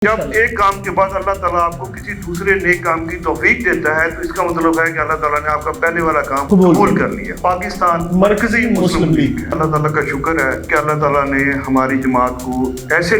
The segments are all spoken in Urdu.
جب ایک کام کے بعد اللہ تعالیٰ آپ کو کسی دوسرے نیک کام کی توفیق دیتا ہے تو اس کا مطلب ہے کہ اللہ تعالیٰ نے آپ کا پہلے والا کام قبول کر لیا۔ پاکستان مرکزی مسلم لیگ، اللہ تعالیٰ کا شکر ہے کہ اللہ تعالیٰ نے ہماری جماعت کو ایسا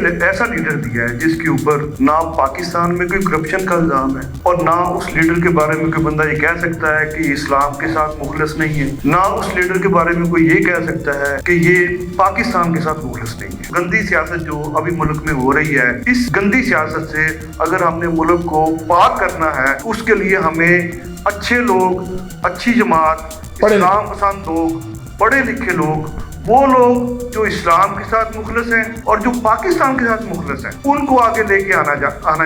لیڈر دیا ہے جس کے اوپر نہ پاکستان میں کوئی کرپشن کا الزام ہے اور نہ اس لیڈر کے بارے میں کوئی بندہ یہ کہہ سکتا ہے کہ اسلام کے ساتھ مخلص نہیں ہے، نہ اس لیڈر کے بارے میں کوئی یہ کہہ سکتا ہے کہ یہ پاکستان کے ساتھ مخلص نہیں ہے۔ گندی سیاست جو ابھی ملک میں ہو رہی ہے، اس گندی سیاست سے اگر ہم نے ملک کو پاک کرنا ہے اس کے لیے ہمیں اچھے لوگ، اچھی جماعت، اسلام پسند لوگ، پڑھے لکھے لوگ، وہ لوگ جو اسلام کے ساتھ مخلص ہیں اور جو پاکستان کے ساتھ مخلص ہیں، ان کو آگے لے کے آنا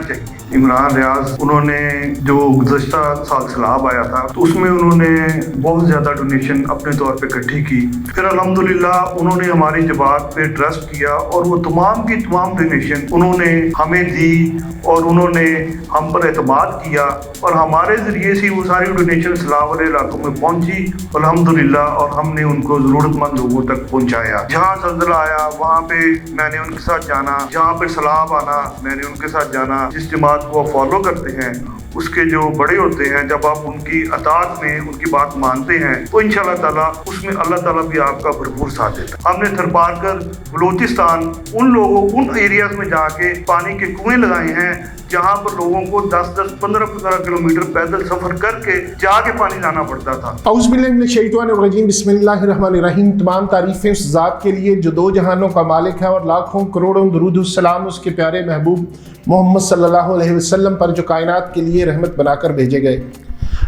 چاہیے۔ عمران ریاض انہوں نے جو گزشتہ سال سیلاب آیا تھا تو اس میں انہوں نے بہت زیادہ ڈونیشن اپنے طور پہ اکٹھی کی، پھر الحمدللہ انہوں نے ہماری جماعت پہ ٹرسٹ کیا اور وہ تمام کی تمام ڈونیشن انہوں نے ہمیں دی اور انہوں نے ہم پر اعتماد کیا اور ہمارے ذریعے سے وہ ساری ڈونیشن سیلاب والے علاقوں میں پہنچی الحمدللہ، اور ہم نے ان کو ضرورت مند لوگوں تک پہنچایا۔ جہاں زلزلہ آیا وہاں پہ میں نے ان کے ساتھ جانا، جہاں پہ سیلاب آنا میں نے ان کے ساتھ جانا۔ جس جماعت کو آپ فالو کرتے ہیں اس کے جو بڑے ہوتے ہیں، جب آپ ان کی اطاعت میں ان کی بات مانتے ہیں تو انشاءاللہ تعالیٰ اس میں اللہ تعالیٰ بھی آپ کا بھرپور ساتھ دیتا ہے۔ ہم نے تھرپار کر بلوچستان ان ایریاز میں جا کے پانی کے کنویں لگائے ہیں جہاں پر لوگوں کو 10-15 کلومیٹر پیدل سفر کر کے جا کے پانی لانا پڑتا تھا۔ اعوذ باللہ من الشیطان الرجیم، بسم اللہ الرحمن الرحیم۔ تمام تعریفیں اس ذات کے لیے جو دو جہانوں کا مالک ہے اور لاکھوں کروڑوں درود السلام اس کے پیارے محبوب محمد صلی اللہ علیہ وسلم پر جو کائنات کے لیے رحمت بنا کر بھیجے گئے۔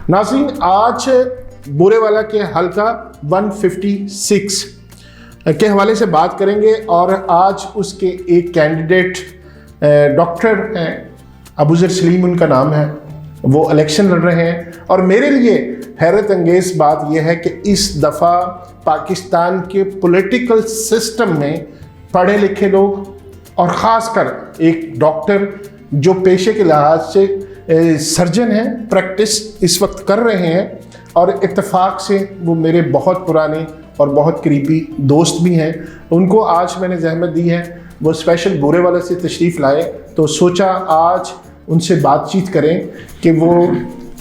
ناظرین، آج بورے والا کے حلقہ 156 کے حوالے سے بات کریں گے اور آج اس کے ایک کینڈیڈیٹ ڈاکٹر ہیں، ابوذر سلیم ان کا نام ہے، وہ الیکشن لڑ رہے ہیں اور میرے لیے حیرت انگیز بات یہ ہے کہ اس دفعہ پاکستان کے پولیٹیکل سسٹم میں پڑھے لکھے لوگ اور خاص کر ایک ڈاکٹر جو پیشے کے لحاظ سے سرجن ہیں، پریکٹس اس وقت کر رہے ہیں اور اتفاق سے وہ میرے بہت پرانے اور بہت قریبی دوست بھی ہیں، ان کو آج میں نے زحمت دی ہے وہ اسپیشل بورے والے سے تشریف لائے تو سوچا آج ان سے بات چیت کریں کہ وہ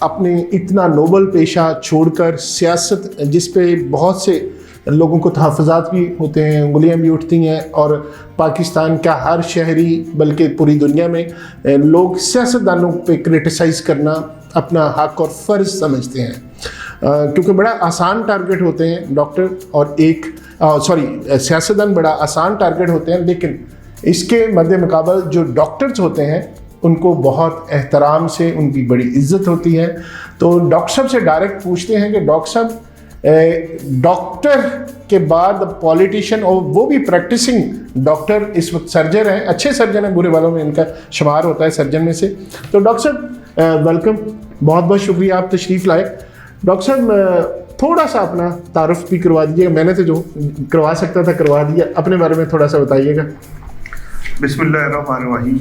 اپنے اتنا نوبل پیشہ چھوڑ کر سیاست جس پہ بہت سے لوگوں کو تحفظات بھی ہوتے ہیں، انگلیاں بھی اٹھتی ہیں اور پاکستان کا ہر شہری بلکہ پوری دنیا میں لوگ سیاستدانوں پہ کرٹیسائز کرنا اپنا حق اور فرض سمجھتے ہیں، کیونکہ بڑا آسان ٹارگٹ ہوتے ہیں ڈاکٹر اور سیاستدان بڑا آسان ٹارگٹ ہوتے ہیں، لیکن اس کے مد مقابل جو ڈاکٹرز ہوتے ہیں ان کو بہت احترام سے ان کی بڑی عزت ہوتی ہے۔ تو ڈاکٹر صاحب سے ڈائریکٹ پوچھتے ہیں کہ ڈاکٹر صاحب ڈاکٹر کے بعد پولیٹیشین اور وہ بھی پریکٹسنگ ڈاکٹر اس وقت سرجن ہیں، اچھے سرجن ہیں، برے والوں میں ان کا شمار ہوتا ہے سرجن میں سے۔ تو ڈاکٹر صاحب ویلکم، بہت بہت شکریہ آپ تشریف لائے۔ ڈاکٹر صاحب تھوڑا سا اپنا تعارف بھی کروا دیجیے، میں نے تو جو کروا سکتا تھا کروا دیا، اپنے بارے میں تھوڑا سا بتائیے گا۔ بسم اللہ الرحمن الرحیم،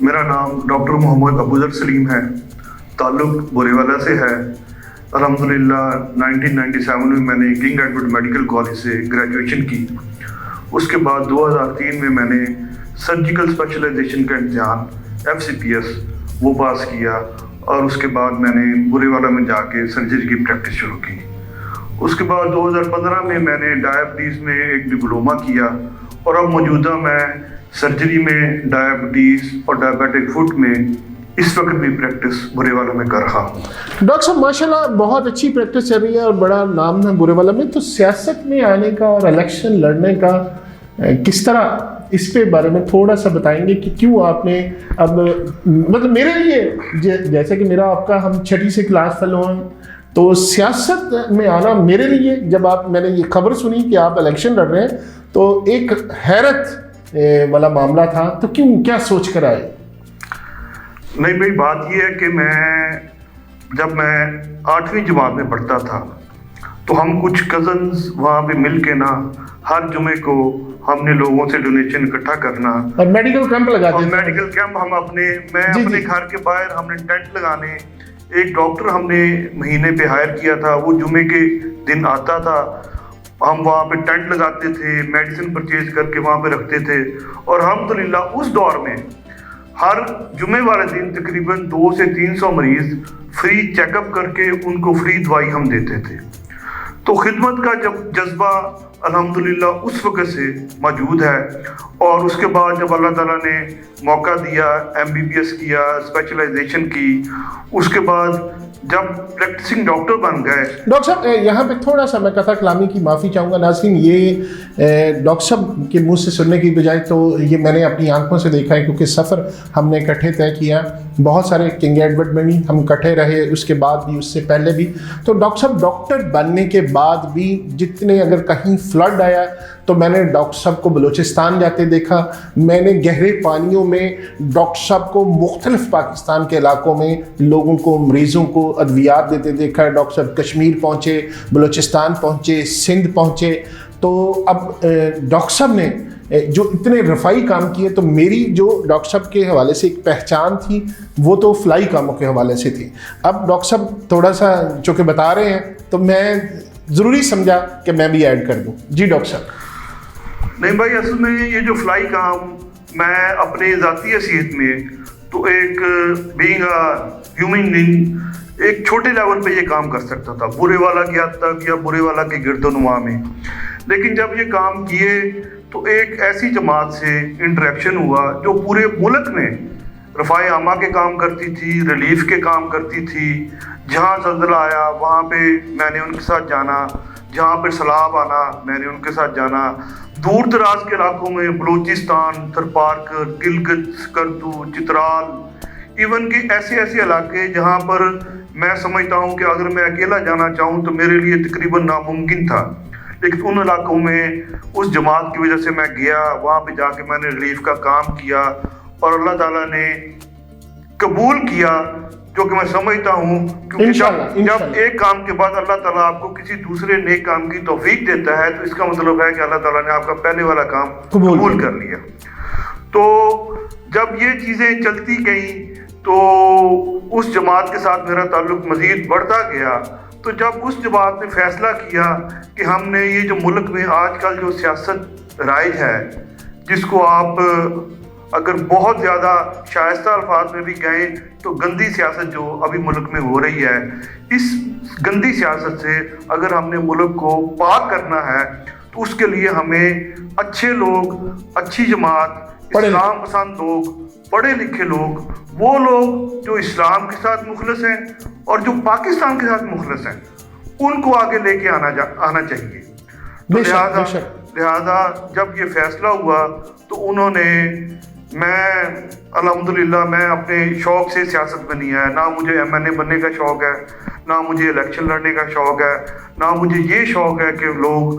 میرا نام ڈاکٹر محمد ابوذر سلیم ہے، تعلق بورے والا سے ہے۔ الحمدللہ 1997 میں میں نے کنگ ایڈورڈ میڈیکل کالج سے گریجویشن کی، اس کے بعد 2003 میں نے سرجیکل اسپیشلائزیشن کا امتحان FCPS وہ پاس کیا اور اس کے بعد میں نے بورے والا میں جا کے سرجری کی پریکٹس شروع کی۔ اس کے بعد 2015 میں نے ڈائبٹیز میں ایک ڈپلومہ کیا اور اب موجودہ میں سرجری میں ڈائبٹیز اور ڈائبیٹک فوٹ میں اس وقت بھی پریکٹس بورے والا میں کر رہا ہوں۔ ڈاکٹر صاحب ماشاءاللہ بہت اچھی پریکٹس چل رہی ہے اور بڑا نام ہے بورے والا میں، تو سیاست میں آنے کا اور الیکشن لڑنے کا کس طرح، اس پہ بارے میں تھوڑا سا بتائیں گے کہ کیوں آپ نے اب مطلب میرے لیے جیسے کہ میرا آپ کا ہم 6 سے کلاس فیلو ہیں، تو سیاست میں آنا میرے لیے جب میں نے یہ خبر سنی کہ آپ الیکشن لڑ رہے ہیں تو ایک حیرت والا معاملہ تھا، تو کیوں، کیا سوچ کر آئے؟ نہیں بھائی، بات یہ ہے کہ جب میں 8ویں جماعت میں پڑھتا تھا تو ہم کچھ کزنز وہاں پہ مل کے نا ہر جمعے کو ہم نے لوگوں سے ڈونیشن اکٹھا کرنا اور میڈیکل کیمپ لگاتے ہیں۔ میڈیکل کیمپ ہم اپنے گھر کے باہر ہم نے ٹینٹ لگانے، ایک ڈاکٹر ہم نے مہینے پہ ہائر کیا تھا، وہ جمعے کے دن آتا تھا، ہم وہاں پہ ٹینٹ لگاتے تھے، میڈیسن پرچیز کر کے وہاں پہ رکھتے تھے اور الحمدللہ اس دور میں ہر جمعے والے دن تقریباً 200 سے 300 مریض فری چیک اپ کر کے ان کو فری دوائی ہم دیتے تھے. تو خدمت کا جب جذبہ الحمدللہ اس وقت سے موجود ہے، اور اس کے بعد جب اللہ تعالیٰ نے موقع دیا، MBBS کیا، اسپیشلائزیشن کی، اس کے بعد جب پریکٹسنگ ڈاکٹر بن گئے. ڈاکٹر صاحب یہاں پہ تھوڑا سا میں کتھا کلامی کی معافی چاہوں گا. ناظرین، یہ ڈاکٹر صاحب کے منہ سے سننے کی بجائے تو یہ میں نے اپنی آنکھوں سے دیکھا ہے، کیونکہ سفر ہم نے اکٹھے طے کیا، بہت سارے کنگ ایڈورڈ میں بھی ہم اکٹھے رہے، اس کے بعد بھی، اس سے پہلے بھی. تو ڈاکٹر صاحب ڈاکٹر بننے کے بعد بھی جتنے اگر کہیں فلڈ آیا تو میں نے ڈاکٹر صاحب کو بلوچستان جاتے دیکھا، میں نے گہرے پانیوں میں ڈاکٹر صاحب کو مختلف پاکستان کے علاقوں میں لوگوں کو، مریضوں کو ادویات دیتے دیکھا. ڈاکٹر صاحب کشمیر پہنچے، بلوچستان پہنچے، سندھ پہنچے. تو اب ڈاکٹر صاحب نے جو اتنے رفائی کام کیے، تو میری جو ڈاکٹر صاحب کے حوالے سے ایک پہچان تھی وہ تو فلائی کاموں کے حوالے سے تھی. اب ڈاکٹر صاحب تھوڑا سا چونکہ بتا رہے ہیں تو میں ضروری سمجھا کہ میں بھی ایڈ کر دوں. جی ڈاکٹر صاحب. نہیں بھائی، اصل میں یہ جو فلائی کام میں اپنے ذاتی حیثیت میں تو ایک بینگ ہیومن بینگ ایک چھوٹے لیول پہ یہ کام کر سکتا تھا، برے والا کی حد تک یا برے والا کے گرد و نما میں. لیکن جب یہ کام کیے تو ایک ایسی جماعت سے انٹریکشن ہوا جو پورے ملک میں رفاع عامہ کے کام کرتی تھی، ریلیف کے کام کرتی تھی. جہاں زلزلہ آیا وہاں پہ میں نے ان کے ساتھ جانا، جہاں پہ سیلاب آنا میں نے ان کے ساتھ جانا. دور دراز کے علاقوں میں بلوچستان، تھرپارکر، گلگت، سکردو، چترال، ایون کہ ایسے علاقے جہاں پر میں سمجھتا ہوں کہ اگر میں اکیلا جانا چاہوں تو میرے لیے تقریباً ناممکن تھا، لیکن ان علاقوں میں اس جماعت کی وجہ سے میں گیا. وہاں پہ جا کے میں نے ریلیف کا کام کیا اور اللہ تعالیٰ نے قبول کیا، جو کہ میں سمجھتا ہوں کیونکہ جب ایک کام کے بعد اللہ تعالیٰ آپ کو کسی دوسرے نیک کام کی توفیق دیتا ہے تو اس کا مطلب ہے کہ اللہ تعالیٰ نے آپ کا پہلے والا کام قبول کر لیا. تو جب یہ چیزیں چلتی گئیں تو اس جماعت کے ساتھ میرا تعلق مزید بڑھتا گیا. تو جب اس جماعت نے فیصلہ کیا کہ ہم نے یہ جو ملک میں آج کل جو سیاست رائج ہے، جس کو آپ اگر بہت زیادہ شائستہ الفاظ میں بھی کہیں تو گندی سیاست جو ابھی ملک میں ہو رہی ہے، اس گندی سیاست سے اگر ہم نے ملک کو پاک کرنا ہے تو اس کے لیے ہمیں اچھے لوگ، اچھی جماعت، اسلام پسند لوگ، پڑھے لکھے لوگ، وہ لوگ جو اسلام کے ساتھ مخلص ہیں اور جو پاکستان کے ساتھ مخلص ہیں، ان کو آگے لے کے آنا چاہیے. لہذا جب یہ فیصلہ ہوا تو انہوں نے، میں الحمدللہ میں اپنے شوق سے سیاست میں نہیں آیا، نہ مجھے MNA بننے کا شوق ہے، نہ مجھے الیکشن لڑنے کا شوق ہے، نہ مجھے یہ شوق ہے کہ لوگ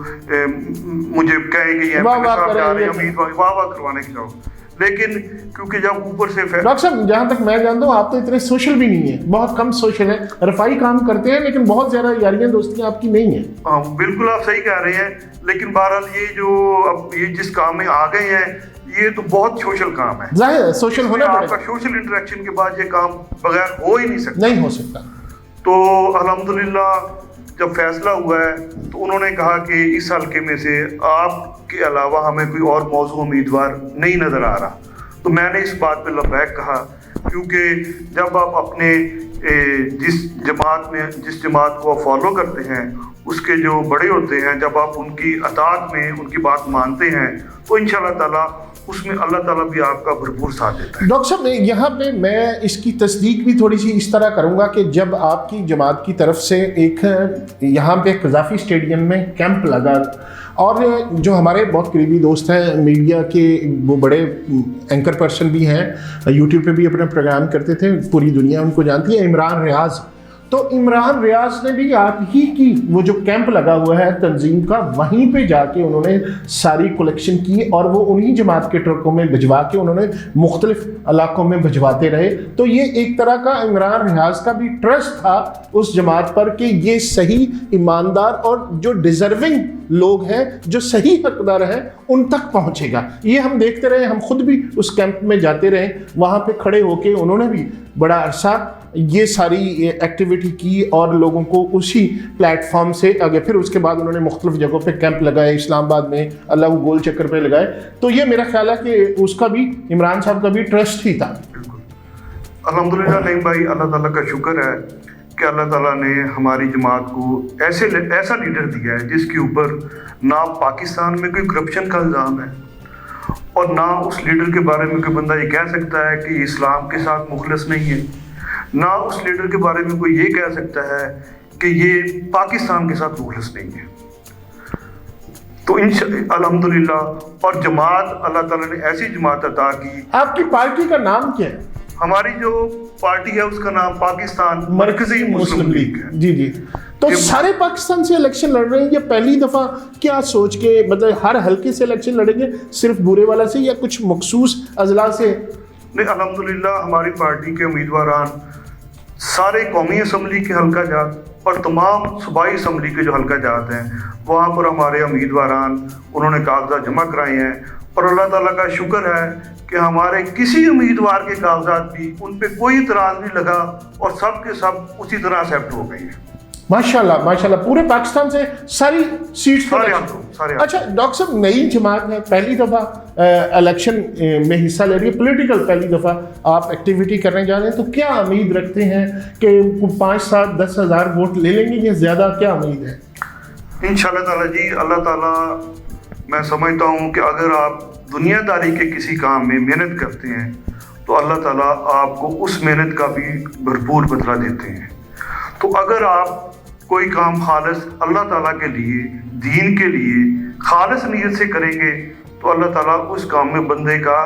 مجھے کہیں کہ یہ MNA صاحب جا رہے ہیں، امیدوار واہ کروانے کا شوق. لیکن کیونکہ جب اوپر سے ڈاکٹر صاحب جہاں تک میں جانتا ہوں آپ تو اتنے سوشل بھی نہیں ہیں، بہت کم سوشل ہیں، رفائی کام کرتے ہیں لیکن بہت زیادہ یاریاں دوستیاں آپ کی نہیں ہیں. ہاں بالکل آپ صحیح کہہ رہے ہیں. لیکن بہرحال یہ جو اب یہ جس کام میں آ گئے ہیں یہ تو بہت سوشل کام ہے. ظاہر ہے سوشل ہونا پڑے گا. آپ کا سوشل انٹریکشن کے بعد یہ کام بغیر ہو ہی نہیں سکتا. نہیں ہو سکتا. تو الحمدللہ جب فیصلہ ہوا ہے تو انہوں نے کہا کہ اس حلقے میں سے آپ کے علاوہ ہمیں کوئی اور موضوع امیدوار نہیں نظر آ رہا. تو میں نے اس بات پہ لبیک کہا، کیونکہ جب آپ اپنے جس جماعت کو آپ فالو کرتے ہیں اس کے جو بڑے ہوتے ہیں، جب آپ ان کی اطاعت میں ان کی بات مانتے ہیں تو انشاءاللہ تعالیٰ اس میں اللہ تعالیٰ بھی آپ کا بھرپور ساتھ دیتا ہے. ڈاکٹر صاحب یہاں پہ میں اس کی تصدیق بھی تھوڑی سی اس طرح کروں گا کہ جب آپ کی جماعت کی طرف سے ایک یہاں پہ قذافی اسٹیڈیم میں کیمپ لگا، اور جو ہمارے بہت قریبی دوست ہیں میڈیا کے، وہ بڑے اینکر پرسن بھی ہیں، یوٹیوب پہ بھی اپنا پروگرام کرتے تھے، پوری دنیا ان کو جانتی ہے، عمران ریاض. تو عمران ریاض نے بھی آپ ہی کی وہ جو کیمپ لگا ہوا ہے تنظیم کا، وہیں پہ جا کے انہوں نے ساری کلیکشن کی اور وہ انہی جماعت کے ٹرکوں میں بھجوا کے انہوں نے مختلف علاقوں میں بھجواتے رہے. تو یہ ایک طرح کا عمران ریاض کا بھی ٹرسٹ تھا اس جماعت پر کہ یہ صحیح، ایماندار اور جو ڈیزرونگ لوگ ہیں، جو صحیح حقدار ہیں، ان تک پہنچے گا. یہ ہم دیکھتے رہے، ہم خود بھی اس کیمپ میں جاتے رہے، وہاں پہ کھڑے ہو کے انہوں نے بھی بڑا عرصہ یہ ساری ایکٹیویٹی کی اور لوگوں کو اسی پلیٹ فارم سے آگے، پھر اس کے بعد انہوں نے مختلف جگہوں پہ کیمپ لگائے، اسلام آباد میں اللہ گول چکر پہ لگائے. تو یہ میرا خیال ہے کہ اس کا بھی، عمران صاحب کا بھی ٹرسٹ ہی تھا. الحمدللہ نہیں بھائی، اللہ تعالیٰ کا شکر ہے کہ اللہ تعالیٰ نے ہماری جماعت کو ایسا لیڈر دیا ہے جس کے اوپر نہ پاکستان میں کوئی کرپشن کا الزام ہے، اور نہ اس لیڈر کے بارے میں کوئی بندہ یہ کہہ سکتا ہے کہ یہ اسلام کے ساتھ مخلص نہیں ہے، نہ اس لیڈر کے بارے میں کوئی یہ کہہ سکتا ہے کہ یہ پاکستان کے ساتھ مخلص نہیں ہے۔ تو الحمدللہ، اور جماعت اللہ تعالیٰ نے ایسی جماعت عطا کی۔ آپ کی پارٹی کا نام کیا ہے؟ ہماری جو پارٹی ہے اس کا نام پاکستان مرکزی مسلم لیگ ہے۔ جی جی، تو سارے پاکستان سے الیکشن لڑ رہے ہیں یا پہلی دفعہ کیا سوچ کے، مطلب ہر حلقے سے الیکشن لڑیں گے صرف بورے والا سے یا کچھ مخصوص اضلاع سے؟ نہیں، الحمدللہ ہماری پارٹی کے امیدواران سارے قومی اسمبلی کے حلقہ جات اور تمام صوبائی اسمبلی کے جو حلقہ جات ہیں وہاں پر ہمارے امیدواران انہوں نے کاغذات جمع کرائے ہیں، اور اللہ تعالیٰ کا شکر ہے کہ ہمارے کسی امیدوار کے کاغذات بھی ان پہ کوئی اعتراض نہیں لگا اور سب کے سب اسی طرح ایکسیپٹ ہو گئی ہیں۔ ماشاءاللہ ماشاءاللہ، پورے پاکستان سے ساری سیٹس پر۔ اچھا ڈاکٹر صاحب، نئی جماعت ہے، پہلی دفعہ الیکشن میں حصہ لے رہی ہے، پولیٹیکل پہلی دفعہ آپ ایکٹیویٹی کرنے جا رہے ہیں، تو کیا امید رکھتے ہیں کہ 5, 7, 10 ہزار ووٹ لے لیں گے یا زیادہ؟ کیا امید ہے؟ انشاءاللہ تعالیٰ جی، اللہ تعالیٰ، میں سمجھتا ہوں کہ اگر آپ دنیا داری کے کسی کام میں محنت کرتے ہیں تو اللہ تعالیٰ آپ کو اس محنت کا بھی بھرپور بدلہ دیتے ہیں۔ تو اگر آپ کوئی کام خالص اللہ تعالیٰ کے لیے، دین کے لیے خالص نیت سے کریں گے تو اللہ تعالیٰ اس کام میں بندے کا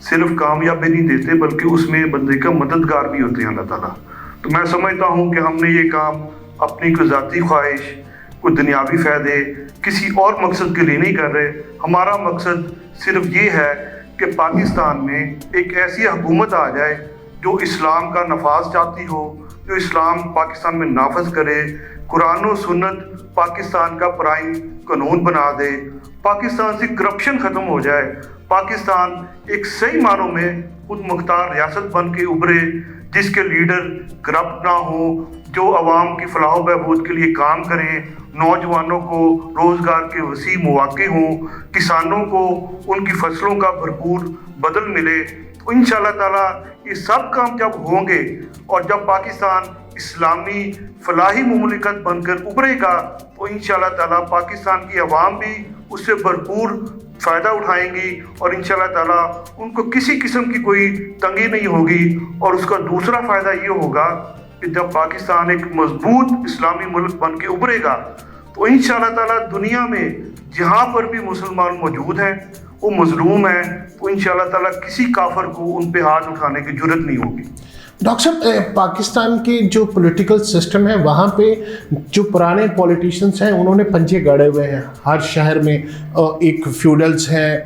صرف کامیابی نہیں دیتے بلکہ اس میں بندے کا مددگار بھی ہوتے ہیں اللہ تعالیٰ۔ تو میں سمجھتا ہوں کہ ہم نے یہ کام اپنی کوئی ذاتی خواہش، کوئی دنیاوی فائدے، کسی اور مقصد کے لیے نہیں کر رہے۔ ہمارا مقصد صرف یہ ہے کہ پاکستان میں ایک ایسی حکومت آ جائے جو اسلام کا نفاذ چاہتی ہو، جو اسلام پاکستان میں نافذ کرے، قرآن و سنت پاکستان کا پرائم قانون بنا دے، پاکستان سے کرپشن ختم ہو جائے، پاکستان ایک صحیح معنوں میں خود مختار ریاست بن کے ابھرے جس کے لیڈر کرپٹ نہ ہوں، جو عوام کی فلاح و بہبود کے لیے کام کریں، نوجوانوں کو روزگار کے وسیع مواقع ہوں، کسانوں کو ان کی فصلوں کا بھرپور بدل ملے۔ تو انشاءاللہ تعالیٰ یہ سب کام جب ہوں گے اور جب پاکستان اسلامی فلاحی مملکت بن کر ابھرے گا تو انشاءاللہ تعالیٰ پاکستان کی عوام بھی اس سے بھرپور فائدہ اٹھائیں گی، اور انشاءاللہ تعالیٰ ان کو کسی قسم کی کوئی تنگی نہیں ہوگی۔ اور اس کا دوسرا فائدہ یہ ہوگا کہ جب پاکستان ایک مضبوط اسلامی ملک بن کے ابھرے گا تو انشاءاللہ تعالیٰ دنیا میں جہاں پر بھی مسلمان موجود ہیں، وہ مظلوم ہیں، تو انشاءاللہ تعالیٰ کسی کافر کو ان پہ ہاتھ اٹھانے کی جرت نہیں ہوگی۔ ڈاکٹر صاحب، پاکستان کے جو پولیٹیکل سسٹم ہے وہاں پہ جو پرانے پولیٹیشینس ہیں انہوں نے پنجے گاڑے ہوئے ہیں، ہر شہر میں ایک فیوڈلز ہیں،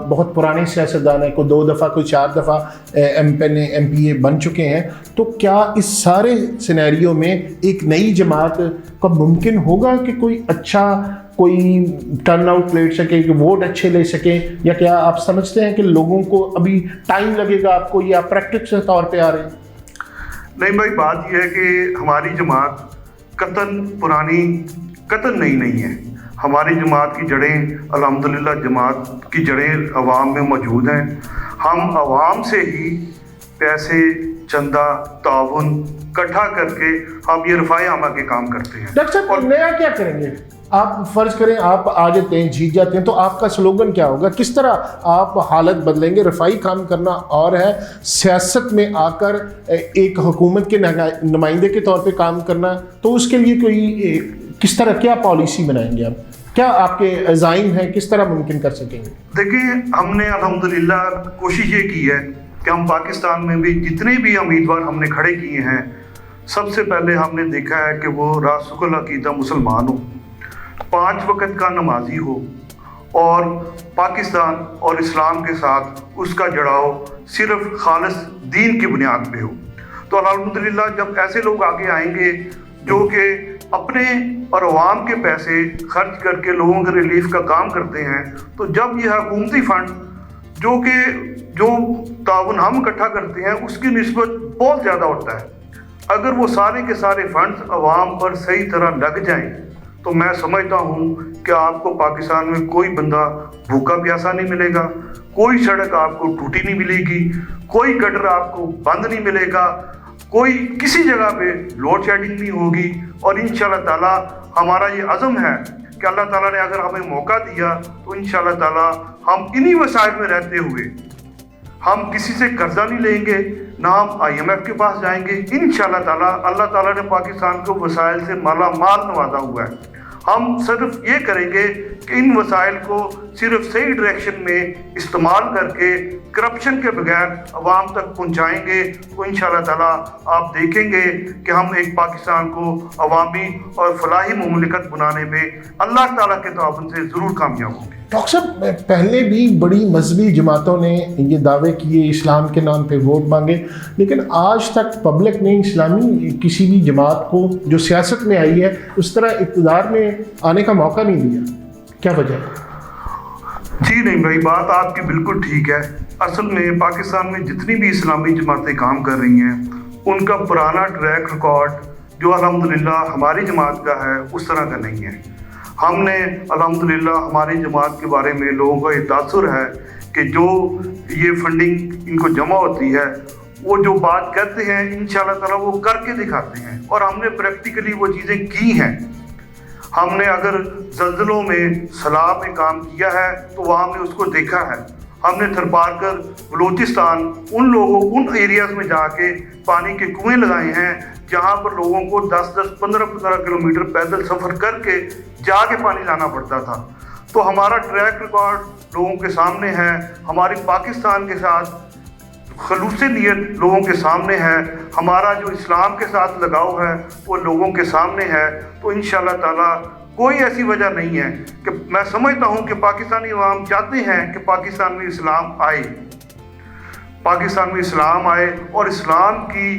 بہت پرانے سیاستدان ہیں، کوئی 2 دفعہ کوئی 4 دفعہ ایم پی اے بن چکے ہیں۔ تو کیا اس سارے سینیریو میں ایک نئی جماعت کا ممکن ہوگا کہ کوئی اچھا کوئی ٹرن آؤٹ لے سکے، کہ ووٹ اچھے لے سکیں، یا کیا آپ سمجھتے ہیں کہ لوگوں کو ابھی ٹائم لگے گا آپ کو، یا پریکٹس کے طور پہ آ رہے ہیں؟ نہیں بھائی، بات یہ ہے کہ ہماری جماعت قطعاً پرانی، قطعاً نئی نہیں ہے۔ ہماری جماعت کی جڑیں، الحمدللہ جماعت کی جڑیں عوام میں موجود ہیں۔ ہم عوام سے ہی پیسے، چندہ، تعاون اکٹھا کر کے ہم یہ رفاع عامہ کے کام کرتے ہیں۔ ڈاکٹر صاحب، نیا کیا کریں گے آپ؟ فرض کریں آپ آ جاتے ہیں، جیت جاتے ہیں، تو آپ کا سلوگن کیا ہوگا؟ کس طرح آپ حالت بدلیں گے؟ رفاعی کام کرنا اور ہے، سیاست میں آ کر ایک حکومت کے نمائندے کے طور پہ کام کرنا، تو اس کے لیے کوئی کس طرح کیا پالیسی بنائیں گے آپ؟ کیا آپ کے عزائم ہیں، کس طرح ممکن کر سکیں گے؟ دیکھیں، ہم نے الحمدللہ کوشش یہ کی ہے کہ ہم پاکستان میں بھی جتنے بھی امیدوار ہم نے کھڑے کیے ہیں، سب سے پہلے ہم نے دیکھا ہے کہ وہ راسخ العقیدہ مسلمان ہو، 5 وقت کا نمازی ہو، اور پاکستان اور اسلام کے ساتھ اس کا جڑاؤ صرف خالص دین کی بنیاد پہ ہو۔ تو الحمدللہ جب ایسے لوگ آگے آئیں گے جو کہ اپنے اور عوام کے پیسے خرچ کر کے لوگوں کے ریلیف کا کام کرتے ہیں، تو جب یہ حکومتی فنڈ جو تعاون ہم اکٹھا کرتے ہیں اس کی نسبت بہت زیادہ ہوتا ہے، اگر وہ سارے کے سارے فنڈز عوام پر صحیح طرح لگ جائیں تو میں سمجھتا ہوں کہ آپ کو پاکستان میں کوئی بندہ بھوکا پیاسا نہیں ملے گا، کوئی سڑک آپ کو ٹوٹی نہیں ملے گی، کوئی گٹر آپ کو بند نہیں ملے گا، کوئی کسی جگہ پہ لوڈ شیڈنگ نہیں ہوگی. اور انشاءاللہ تعالیٰ ہمارا یہ عزم ہے کہ اللہ تعالیٰ نے اگر ہمیں موقع دیا تو انشاءاللہ تعالیٰ ہم انہی وسائل میں رہتے ہوئے ہم کسی سے قرضہ نہیں لیں گے، نہ ہم IMF کے پاس جائیں گے. انشاءاللہ تعالیٰ اللہ تعالیٰ نے پاکستان کو وسائل سے مالا مال نوازا ہوا ہے. ہم صرف یہ کریں گے کہ ان وسائل کو صرف صحیح ڈائریکشن میں استعمال کر کے کرپشن کے بغیر عوام تک پہنچائیں گے تو انشاءاللہ تعالیٰ آپ دیکھیں گے کہ ہم ایک پاکستان کو عوامی اور فلاحی مملکت بنانے میں اللہ تعالیٰ کے تعاون سے ضرور کامیاب ہوں گے. ڈاکٹر صاحب، پہلے بھی بڑی مذہبی جماعتوں نے یہ دعوے کیے اسلام کے نام پہ ووٹ مانگے، لیکن آج تک پبلک نے اسلامی کسی بھی جماعت کو جو سیاست میں آئی ہے اس طرح اقتدار میں آنے کا موقع نہیں دیا. کیا وجہ ہے؟ جی نہیں بھائی، بات آپ کی بالکل ٹھیک ہے. اصل میں پاکستان میں جتنی بھی اسلامی جماعتیں کام کر رہی ہیں ان کا پرانا ٹریک ریکارڈ جو الحمدللہ ہماری جماعت کا ہے اس طرح کا نہیں ہے. ہم نے الحمدللہ ہماری جماعت کے بارے میں لوگوں کا یہ تاثر ہے کہ جو یہ فنڈنگ ان کو جمع ہوتی ہے وہ جو بات کرتے ہیں انشاءاللہ تعالیٰ وہ کر کے دکھاتے ہیں، اور ہم نے پریکٹیکلی وہ چیزیں کی ہیں. ہم نے اگر زلزلوں میں سیلاب میں کام کیا ہے تو وہاں ہم نے اس کو دیکھا ہے. ہم نے تھرپارکر بلوچستان ان ایریاز میں جا کے پانی کے کنویں لگائے ہیں جہاں پر لوگوں کو 10-15 کلومیٹر پیدل سفر کر کے جا کے پانی لانا پڑتا تھا. تو ہمارا ٹریک ریکارڈ لوگوں کے سامنے ہے، ہماری پاکستان کے ساتھ خلوص نیت لوگوں کے سامنے ہے، ہمارا جو اسلام کے ساتھ لگاؤ ہے وہ لوگوں کے سامنے ہے. تو انشاءاللہ تعالیٰ کوئی ایسی وجہ نہیں ہے کہ میں سمجھتا ہوں کہ پاکستانی عوام چاہتے ہیں کہ پاکستان میں اسلام آئے، پاکستان میں اسلام آئے، اور اسلام کی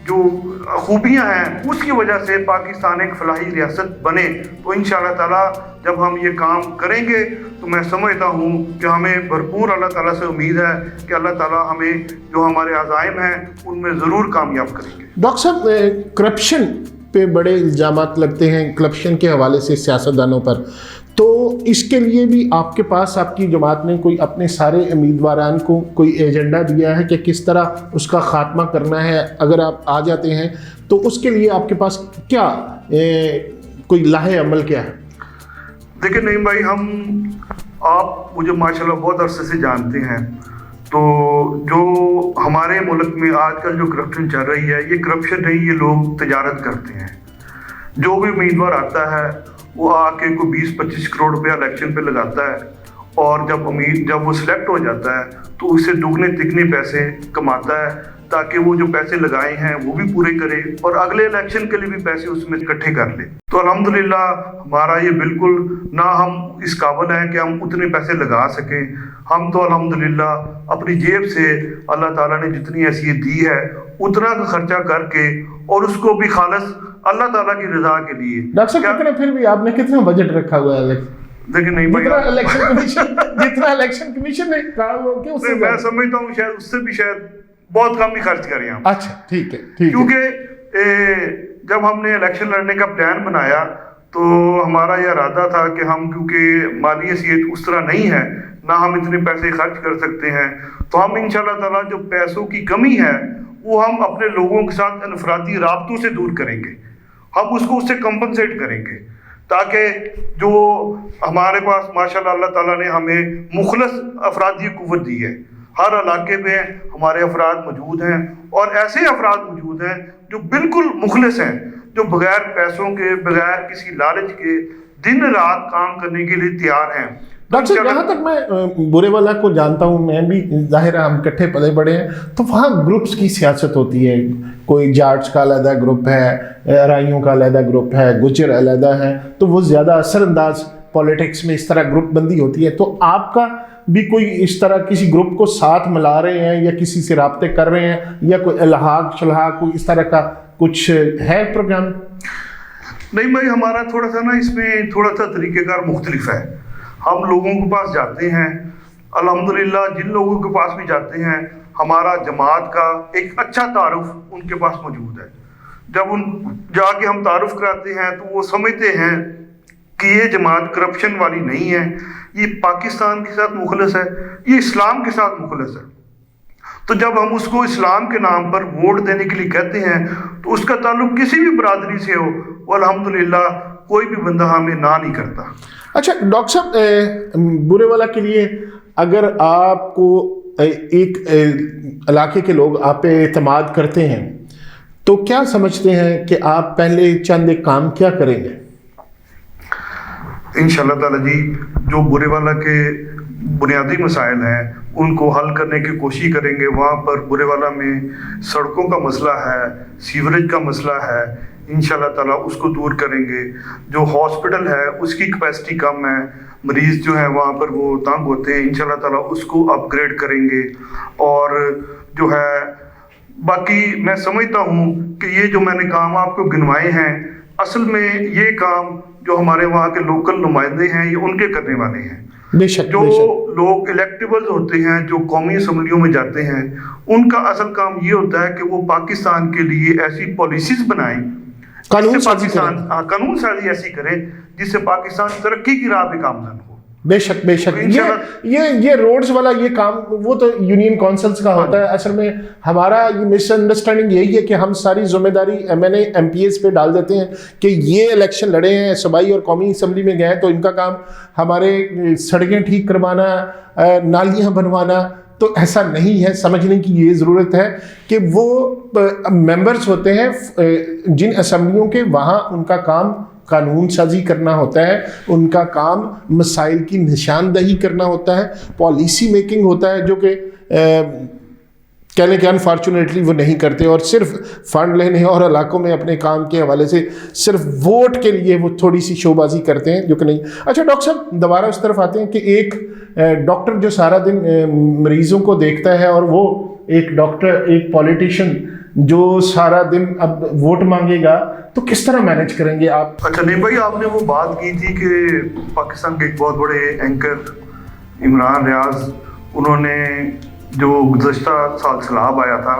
جو خوبیاں ہیں اس کی وجہ سے پاکستان ایک فلاحی ریاست بنے. تو انشاءاللہ تعالیٰ جب ہم یہ کام کریں گے تو میں سمجھتا ہوں کہ ہمیں بھرپور اللہ تعالیٰ سے امید ہے کہ اللہ تعالیٰ ہمیں جو ہمارے عزائم ہیں ان میں ضرور کامیاب کریں گے. ڈاکٹر صاحب، کرپشن پہ بڑے الزامات لگتے ہیں کرپشن کے حوالے سے سیاستدانوں پر، تو اس کے لیے بھی آپ کے پاس آپ کی جماعت نے کوئی اپنے سارے امیدواران کو کوئی ایجنڈا دیا ہے کہ کس طرح اس کا خاتمہ کرنا ہے؟ اگر آپ آ جاتے ہیں تو اس کے لیے آپ کے پاس کیا کوئی لاہ عمل کیا ہے؟ دیکھیں نہیں بھائی، آپ مجھے ماشاءاللہ بہت عرصے سے جانتے ہیں، تو جو ہمارے ملک میں آج کل جو کرپشن چل رہی ہے یہ کرپشن نہیں، یہ لوگ تجارت کرتے ہیں. جو بھی امیدوار آتا ہے وہ آ کے کوئی 20-25 کروڑ روپیہ الیکشن پہ لگاتا ہے، اور جب وہ سلیکٹ ہو جاتا ہے تو اس سے دگنے تگنے پیسے کماتا ہے تاکہ وہ جو پیسے لگائے ہیں وہ بھی پورے کرے اور اگلے الیکشن کے لیے بھی پیسے اس میں اکٹھے کر لے. تو الحمدللہ ہمارا یہ بالکل نہ ہم اس قابل ہیں کہ ہم اتنے پیسے لگا سکیں. ہم تو الحمدللہ اپنی جیب سے اللہ تعالیٰ نے جتنی حیثیت دی ہے اتنا کا خرچہ کر کے، اور اس کو بھی خالص اللہ تعالیٰ کی رضا کے لیے. ڈاکٹر صاحب، کتنا پھر بھی آپ نے کتنا بجٹ رکھا ہوا ہے؟ دیکھیں نہیں بھائی، جتنا الیکشن کمیشن نے کہا وہ کہ میں سمجھتا ہوں شاید اس سے بھی شاید بہت کم ہی خرچ کریں ہم. اچھا ٹھیک ہے. کیونکہ جب ہم نے الیکشن لڑنے کا پلان بنایا تو ہمارا یہ ارادہ تھا کہ ہم کیونکہ مالی حیثیت اس طرح نہیں ہے، نہ ہم اتنے پیسے خرچ کر سکتے ہیں، تو ہم انشاءاللہ تعالیٰ جو پیسوں کی کمی ہے وہ ہم اپنے لوگوں کے ساتھ انفرادی رابطوں سے دور کریں گے. ہم اس کو اس سے کمپنسیٹ کریں گے تاکہ جو ہمارے پاس ماشاءاللہ اللہ تعالیٰ نے ہمیں مخلص افرادی قوت دی ہے. ہر علاقے میں ہمارے افراد موجود ہیں، اور ایسے افراد موجود ہیں جو بالکل مخلص ہیں، جو بغیر پیسوں کے، بغیر کسی لالچ کے دن رات کام کرنے کے لیے تیار ہیں. ڈاکٹر صاحب، جہاں تک میں برے والا کو جانتا ہوں، میں بھی ظاہر ہے ہم اکٹھے پلے بڑے ہیں، تو وہاں گروپس کی سیاست ہوتی ہے. کوئی جاٹس کا علیحدہ گروپ ہے، ارائیوں کا علیحدہ گروپ ہے، گجر علیحدہ ہے، تو وہ زیادہ اثر انداز پولیٹکس میں اس طرح گروپ بندی ہوتی ہے. تو آپ کا بھی کوئی اس طرح کسی گروپ کو ساتھ ملا رہے ہیں یا کسی سے رابطے کر رہے ہیں، یا کوئی الحاق شلحاق کوئی اس طرح کا کچھ ہے پروگرام؟ نہیں بھائی، ہمارا تھوڑا سا نا اس میں تھوڑا سا طریقہ کار مختلف ہے. ہم لوگوں کے پاس جاتے ہیں، الحمدللہ جن لوگوں کے پاس بھی جاتے ہیں ہمارا جماعت کا ایک اچھا تعارف ان کے پاس موجود ہے. جب ان جا کے ہم تعارف کراتے ہیں تو وہ سمجھتے ہیں کہ یہ جماعت کرپشن والی نہیں ہے، یہ پاکستان کے ساتھ مخلص ہے، یہ اسلام کے ساتھ مخلص ہے۔ تو جب ہم اس کو اسلام کے نام پر ووٹ دینے کے لیے کہتے ہیں تو اس کا تعلق کسی بھی برادری سے ہو، الحمدللہ کوئی بھی بندہ ہمیں نہ نہیں کرتا۔ اچھا ڈاکٹر صاحب، برے والا کے لیے اگر آپ کو ایک علاقے کے لوگ آپ پہ اعتماد کرتے ہیں تو کیا سمجھتے ہیں کہ آپ پہلے چند ایک کام کیا کریں گے؟ انشاءاللہ تعالیٰ جی، جو برے والا کے بنیادی مسائل ہیں ان کو حل کرنے کی کوشش کریں گے۔ وہاں پر برے والا میں سڑکوں کا مسئلہ ہے، سیوریج کا مسئلہ ہے، انشاءاللہ تعالیٰ اس کو دور کریں گے۔ جو ہاسپٹل ہے اس کی کیپیسٹی کم ہے، مریض جو ہیں وہاں پر وہ تنگ ہوتے ہیں، انشاءاللہ تعالیٰ اس کو اپ گریڈ کریں گے۔ اور جو ہے باقی میں سمجھتا ہوں کہ یہ جو میں نے کام آپ کو گنوائے ہیں، اصل میں یہ کام جو ہمارے وہاں کے لوکل نمائندے ہیں یہ ان کے کرنے والے ہیں۔ بے شک جو لوگ الیکٹیبل ہوتے ہیں، جو قومی اسمبلیوں میں جاتے ہیں، ان کا اصل کام یہ ہوتا ہے کہ وہ پاکستان کے لیے ایسی پالیسیز بنائیں، قانون سازی ایسی کریں جس سے پاکستان ترقی کی راہ پہ گامزن ہو۔ بے شک بے شک، یہ روڈز والا یہ کام وہ تو یونین کونسلز کا ہوتا ہے۔ اصل میں ہمارا یہ مس انڈرسٹینڈنگ یہی ہے کہ ہم ساری ذمہ داری M N A M P As پہ ڈال دیتے ہیں کہ یہ الیکشن لڑے ہیں، صوبائی اور قومی اسمبلی میں گئے ہیں تو ان کا کام ہمارے سڑکیں ٹھیک کروانا، نالیاں بنوانا۔ تو ایسا نہیں ہے، سمجھنے کی یہ ضرورت ہے کہ وہ ممبرز ہوتے ہیں جن اسمبلیوں کے، وہاں ان کا کام قانون سازی کرنا ہوتا ہے، ان کا کام مسائل کی نشاندہی کرنا ہوتا ہے، پالیسی میکنگ ہوتا ہے، جو کہ کہنے کہ انفارچونیٹلی وہ نہیں کرتے، اور صرف فنڈ لینے اور علاقوں میں اپنے کام کے حوالے سے صرف ووٹ کے لیے وہ تھوڑی سی شو بازی کرتے ہیں جو کہ نہیں۔ اچھا ڈاکٹر صاحب، دوبارہ اس طرف آتے ہیں کہ ایک ڈاکٹر جو سارا دن مریضوں کو دیکھتا ہے، اور وہ ایک ڈاکٹر، ایک پولیٹیشین جو سارا دن اب ووٹ مانگے گا، تو کس طرح مینج کریں گے آپ؟ اچھا نہیں بھائی، آپ نے وہ بات کی تھی کہ پاکستان کے ایک بہت بڑے اینکر عمران ریاض، انہوں نے جو گزشتہ سال سیلاب آیا تھا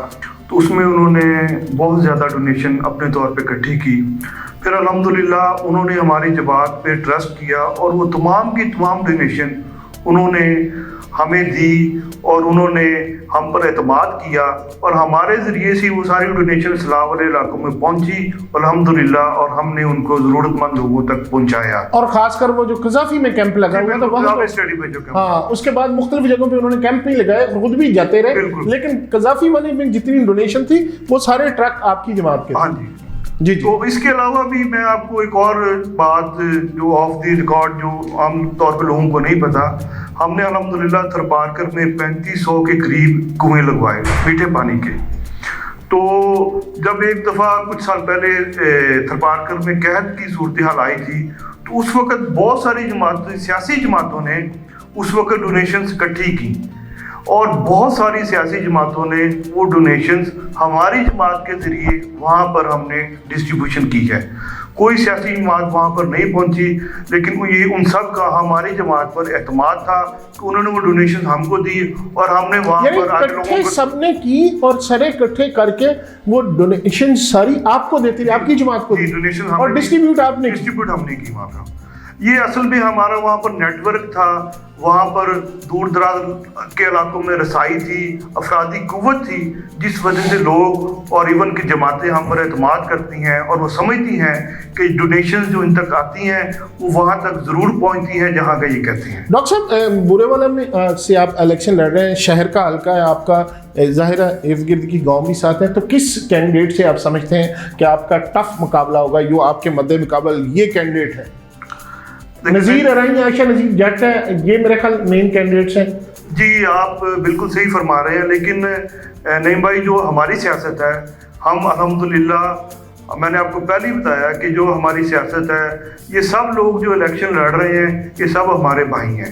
تو اس میں انہوں نے بہت زیادہ ڈونیشن اپنے طور پہ اکٹھی کی۔ پھر الحمدللہ انہوں نے ہماری جماعت پہ ٹرسٹ کیا اور وہ تمام کی تمام ڈونیشن انہوں نے ہمیں دی، اور انہوں نے ہم پر اعتماد کیا، اور ہمارے ذریعے سے وہ ساری ڈونیشن سیلاب والے علاقوں میں پہنچی الحمدللہ، اور ہم نے ان کو ضرورت مند لوگوں تک پہنچایا۔ اور خاص کر وہ جو قذافی میں کیمپ لگا ہوا تھا، ہاں، اس کے بعد مختلف جگہوں پہ انہوں نے کیمپ نہیں لگائے، خود بھی جاتے رہے، لیکن قذافی والے میں جتنی ڈونیشن تھی وہ سارے ٹرک آپ کی جماعت کے۔ ہاں جی۔ تو اس کے علاوہ بھی میں آپ کو ایک اور بات جو آف دی ریکارڈ، جو عام طور پہ لوگوں کو نہیں پتا، ہم نے الحمدللہ تھرپارکر میں 3500 کے قریب کنویں لگوائے میٹھے پانی کے۔ تو جب ایک دفعہ کچھ سال پہلے تھرپارکر میں قحط کی صورتحال آئی تھی تو اس وقت بہت ساری سیاسی جماعتوں نے اس وقت ڈونیشنز اکٹھی کی، اور بہت ساری سیاسی جماعتوں نے وہ ڈونیشنز ہماری جماعت کے ذریعے وہاں پر ہم نے ڈسٹریبیوشن کی ہے۔ کوئی سیاسی جماعت وہاں پر نہیں پہنچی، لیکن یہ ان سب کا ہماری جماعت پر اعتماد تھا کہ انہوں نے وہ ڈونیشن ہم کو دی، اور ہم نے وہاں پر آج لوگوں کو سب نے کی، اور سارے اکٹھے کر کے وہ ڈونیشن ساری آپ کو دیتی رہی، آپ کی جماعت کو دی، اور ڈسٹریبیوٹ آپ نے ہم نے کی وہاں پر۔ یہ اصل میں ہمارا وہاں پر نیٹ ورک تھا، وہاں پر دور دراز کے علاقوں میں رسائی تھی، افرادی قوت تھی، جس وجہ سے لوگ اور ایون کی جماعتیں ہم پر اعتماد کرتی ہیں، اور وہ سمجھتی ہیں کہ ڈونیشنز جو ان تک آتی ہیں وہ وہاں تک ضرور پہنچتی ہیں جہاں کا یہ کہتے ہیں۔ ڈاکٹر صاحب، برے والا میں سے آپ الیکشن لڑ رہے ہیں، شہر کا حلقہ ہے آپ کا، ظاہر ہے ارد گرد کی گاؤں بھی ساتھ ہے، تو کس کینڈیڈیٹ سے آپ سمجھتے ہیں کہ آپ کا ٹف مقابلہ ہوگا، جو آپ کے مد مقابل یہ کینڈیڈیٹ ہے؟ نذیر ارائیں، عائشہ نذیر جٹ ہے، یہ میرے خیال مین کینڈیڈیٹس ہیں۔ جی آپ بالکل صحیح فرما رہے ہیں، لیکن نعیم بھائی جو ہماری سیاست ہے، ہم الحمدللہ، میں نے آپ کو پہلے ہی بتایا کہ جو ہماری سیاست ہے، یہ سب لوگ جو الیکشن لڑ رہے ہیں یہ سب ہمارے بھائی ہیں۔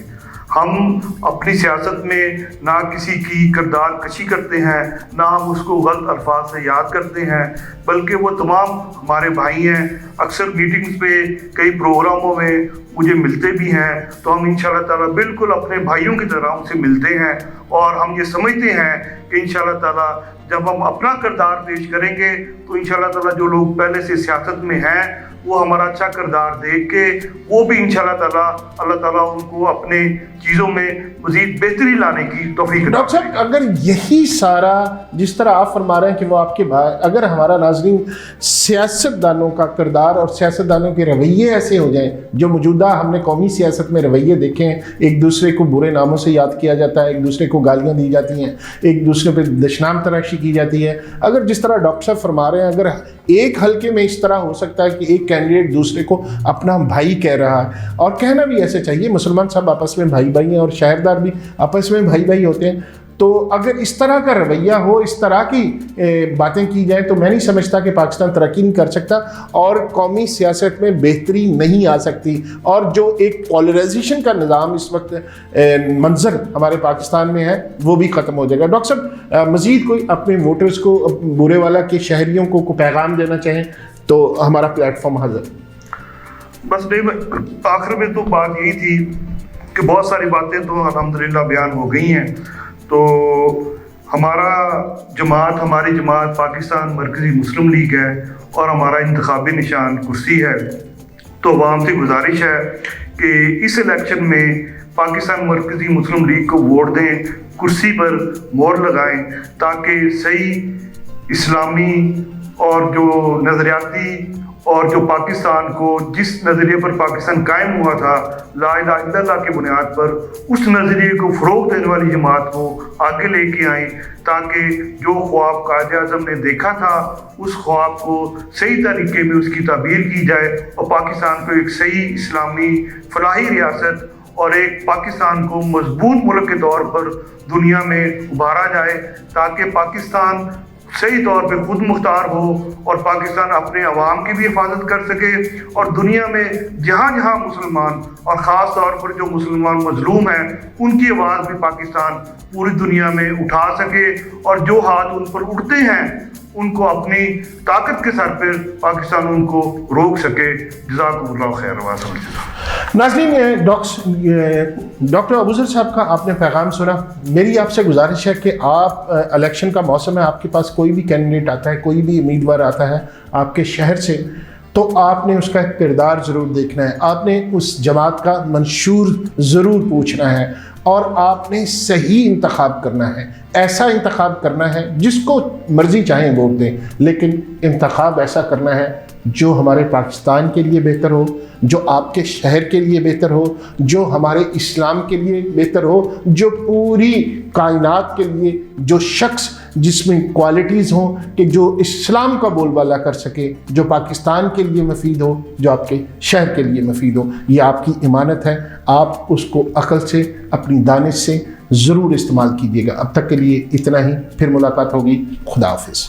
ہم اپنی سیاست میں نہ کسی کی کردار کشی کرتے ہیں، نہ ہم اس کو غلط الفاظ سے یاد کرتے ہیں، بلکہ وہ تمام ہمارے بھائی ہیں۔ اکثر میٹنگز پہ، کئی پروگراموں میں مجھے ملتے بھی ہیں، تو ہم انشاءاللہ تعالیٰ بالکل اپنے بھائیوں کی طرح ان سے ملتے ہیں، اور ہم یہ سمجھتے ہیں کہ انشاءاللہ تعالیٰ جب ہم اپنا کردار پیش کریں گے تو انشاءاللہ تعالیٰ جو لوگ پہلے سے سیاست میں ہیں وہ ہمارا اچھا کردار دیکھ کے وہ بھی انشاءاللہ تعالیٰ اللہ تعالیٰ ان کو اپنے چیزوں میں مزید بہتری لانے کی توفیق عطا ڈاکٹر صاحب اگر یہی سارا جس طرح آپ فرما رہے ہیں کہ وہ آپ کے اگر ہمارا ناظرین سیاستدانوں کا کردار اور سیاستدانوں کے رویے ایسے ہو جائیں جو موجودہ ہم نے قومی سیاست میں رویے دیکھے ہیں، ایک دوسرے کو برے ناموں سے یاد کیا جاتا ہے، ایک دوسرے کو گالیاں دی جاتی ہیں، ایک دوسرے پہ دشنام تراشی کی جاتی ہے، اگر جس طرح ڈاکٹر صاحب فرما رہے ہیں اگر ایک حلقے میں اس طرح ہو سکتا ہے کہ ایک کینڈیڈیٹ دوسرے کو اپنا بھائی کہہ رہا ہے، اور کہنا بھی ایسے چاہیے، مسلمان صاحب آپس میں بھائی بھائی ہیں اور شہردار بھی آپس میں بھائی بھائی ہوتے ہیں، تو اگر اس طرح کا رویہ ہو، اس طرح کی باتیں کی جائیں تو میں نہیں سمجھتا کہ پاکستان ترقی نہیں کر سکتا اور قومی سیاست میں بہتری نہیں آ سکتی، اور جو ایک پولرائزیشن کا نظام اس وقت منظر ہمارے پاکستان میں ہے وہ بھی ختم ہو جائے گا۔ ڈاکٹر صاحب مزید کوئی اپنے ووٹرز کو، بورے والا کے شہریوں کو پیغام دینا چاہیں تو ہمارا پلیٹ فارم حاضر۔ بس آخر میں تو بات یہی تھی کہ بہت ساری باتیں تو الحمدللہ بیان ہو گئی ہیں، تو ہماری جماعت پاکستان مرکزی مسلم لیگ ہے اور ہمارا انتخابی نشان کرسی ہے، تو عوام سے گزارش ہے کہ اس الیکشن میں پاکستان مرکزی مسلم لیگ کو ووٹ دیں، کرسی پر مہر لگائیں تاکہ صحیح اسلامی اور جو نظریاتی اور جو پاکستان کو جس نظریے پر پاکستان قائم ہوا تھا لا الہ الا اللہ کی بنیاد پر، اس نظریے کو فروغ دینے والی جماعت کو آگے لے کے آئیں تاکہ جو خواب قائد اعظم نے دیکھا تھا اس خواب کو صحیح طریقے میں اس کی تعبیر کی جائے اور پاکستان کو ایک صحیح اسلامی فلاحی ریاست اور ایک پاکستان کو مضبوط ملک کے طور پر دنیا میں ابھارا جائے تاکہ پاکستان صحیح طور پہ خود مختار ہو اور پاکستان اپنے عوام کی بھی حفاظت کر سکے اور دنیا میں جہاں جہاں مسلمان اور خاص طور پر جو مسلمان مظلوم ہیں ان کی آواز بھی پاکستان پوری دنیا میں اٹھا سکے اور جو ہاتھ ان پر اٹھتے ہیں ان کو اپنی طاقت کے سر پہ پاکستان ان کو روک سکے۔ جزاکم اللہ خیر۔ ناظرین، ڈاکٹر ابوذر صاحب کا آپ نے پیغام سنا، میری آپ سے گزارش ہے کہ آپ الیکشن کا موسم ہے، آپ کے پاس کوئی بھی کینڈیڈیٹ آتا ہے، کوئی بھی امیدوار آتا ہے آپ کے شہر سے، تو آپ نے اس کا کردار ضرور دیکھنا ہے، آپ نے اس جماعت کا منشور ضرور پوچھنا ہے اور آپ نے صحیح انتخاب کرنا ہے، ایسا انتخاب کرنا ہے جس کو مرضی چاہیں ووٹ دیں، لیکن انتخاب ایسا کرنا ہے جو ہمارے پاکستان کے لیے بہتر ہو، جو آپ کے شہر کے لیے بہتر ہو، جو ہمارے اسلام کے لیے بہتر ہو، جو پوری کائنات کے لیے جو شخص جس میں کوالٹیز ہوں کہ جو اسلام کا بول بالا کر سکے، جو پاکستان کے لیے مفید ہو، جو آپ کے شہر کے لیے مفید ہو۔ یہ آپ کی امانت ہے، آپ اس کو عقل سے، اپنی دانش سے ضرور استعمال کیجیے گا۔ اب تک کے لیے اتنا ہی، پھر ملاقات ہوگی۔ خدا حافظ۔